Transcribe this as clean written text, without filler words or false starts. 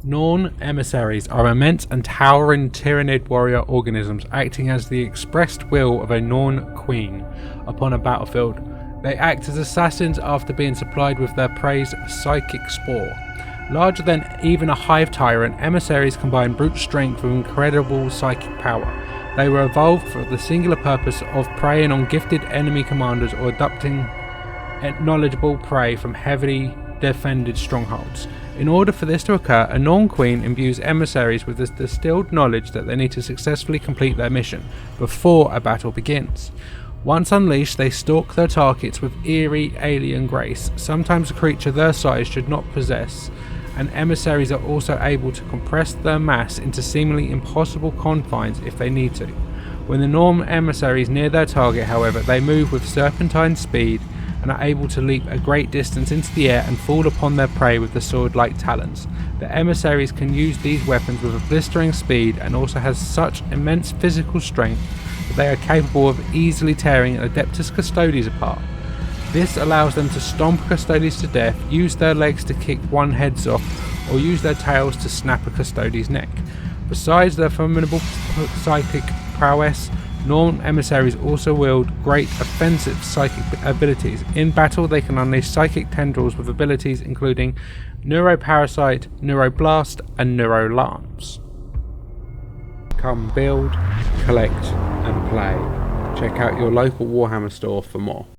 Norn emissaries are immense and towering Tyranid warrior organisms acting as the expressed will of a Norn queen upon a battlefield. They act as assassins after being supplied with their prey's psychic spore. Larger than even a hive tyrant, emissaries combine brute strength with incredible psychic power. They were evolved for the singular purpose of preying on gifted enemy commanders or abducting knowledgeable prey from heavily defended strongholds. In order for this to occur, a Norn queen imbues emissaries with the distilled knowledge that they need to successfully complete their mission before a battle begins. Once unleashed, they stalk their targets with eerie alien grace, sometimes a creature their size should not possess, and emissaries are also able to compress their mass into seemingly impossible confines if they need to. When the Norn emissaries near their target, however, they move with serpentine speed and are able to leap a great distance into the air and fall upon their prey with the sword-like talons. The emissaries can use these weapons with a blistering speed and also has such immense physical strength that they are capable of easily tearing Adeptus Custodes apart. This allows them to stomp Custodes to death, use their legs to kick one heads off, or use their tails to snap a Custodes neck. Besides their formidable psychic prowess, Norn emissaries also wield great offensive psychic abilities. In battle, they can unleash psychic tendrils with abilities including Neuroparasite, Neuroblast, and Neurolance. Come build, collect, and play. Check out your local Warhammer store for more.